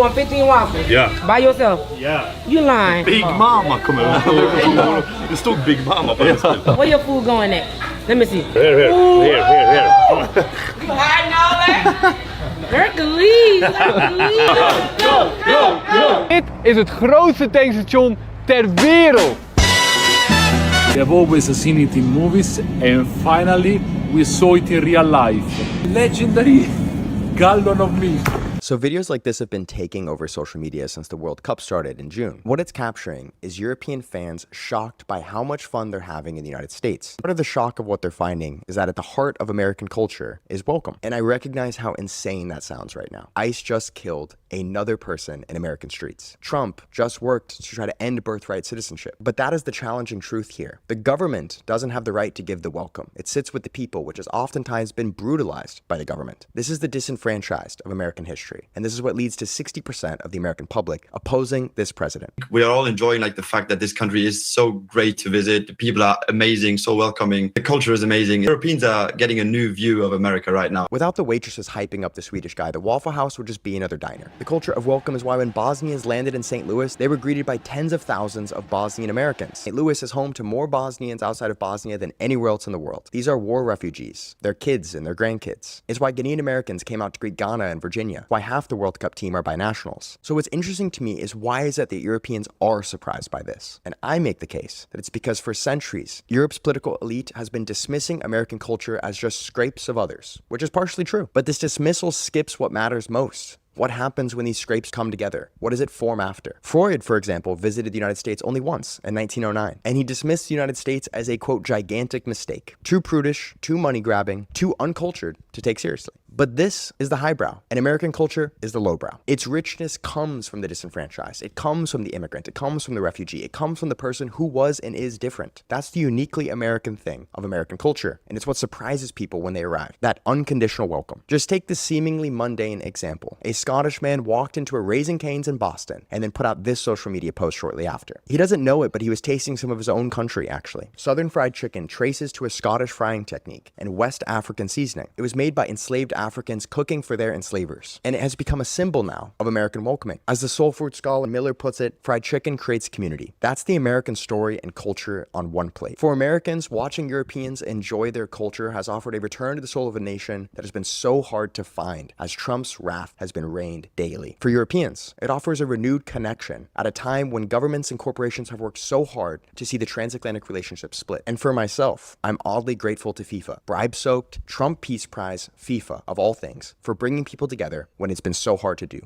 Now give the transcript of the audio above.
Want 15 waffles? Yeah. By yourself? Yeah. You lying. Big Mama kommer Det stod Big Mama på den stället. Where your food going at? Let me see. Here. You hiding all that? Hercules! Go! Dit is het grootste tankstation ter wereld. We have always seen it in movies and finally we saw it in real life. Legendary gallon of milk. So videos like this have been taking over social media since the World Cup started in June. What it's capturing is European fans shocked by how much fun they're having in the United States. Part of the shock of what they're finding is that at the heart of American culture is welcome. And I recognize how insane that sounds right now. ICE just killed another person in American streets. Trump just worked to try to end birthright citizenship. But that is the challenging truth here. The government doesn't have the right to give the welcome. It sits with the people, which has oftentimes been brutalized by the government. This is the disenfranchised of American history. And this is what leads to 60% of the American public opposing this president. We are all enjoying the fact that this country is so great to visit. The people are amazing, so welcoming. The culture is amazing. Europeans are getting a new view of America right now. Without the waitresses hyping up the Swedish guy, the Waffle House would just be another diner. The culture of welcome is why when Bosnians landed in St. Louis, they were greeted by tens of thousands of Bosnian Americans. St. Louis is home to more Bosnians outside of Bosnia than anywhere else in the world. These are war refugees, their kids and their grandkids. It's why Ghanaian Americans came out to greet Ghana and Virginia. Why half the World Cup team are binationals. So what's interesting to me is why is it that Europeans are surprised by this? And I make the case that it's because for centuries, Europe's political elite has been dismissing American culture as just scrapes of others, which is partially true. But this dismissal skips what matters most. What happens when these scrapes come together? What does it form after? Freud, for example, visited the United States only once in 1909, and he dismissed the United States as a, quote, gigantic mistake. Too prudish, too money-grabbing, too uncultured to take seriously. But this is the highbrow, and American culture is the lowbrow. Its richness comes from the disenfranchised. It comes from the immigrant. It comes from the refugee. It comes from the person who was and is different. That's the uniquely American thing of American culture, and it's what surprises people when they arrive. That unconditional welcome. Just take this seemingly mundane example. A Scottish man walked into a Raising Cane's in Boston and then put out this social media post shortly after. He doesn't know it, but he was tasting some of his own country, actually. Southern fried chicken traces to a Scottish frying technique and West African seasoning. It was made by enslaved Africans cooking for their enslavers, and it has become a symbol now of American welcoming. As the soul food scholar Miller puts it, fried chicken creates community. That's the American story and culture on one plate. For Americans, watching Europeans enjoy their culture has offered a return to the soul of a nation that has been so hard to find as Trump's wrath has been rained daily. For Europeans, it offers a renewed connection at a time when governments and corporations have worked so hard to see the transatlantic relationship split. And for myself, I'm oddly grateful to FIFA, bribe-soaked, Trump Peace Prize FIFA, of all things, for bringing people together when it's been so hard to do.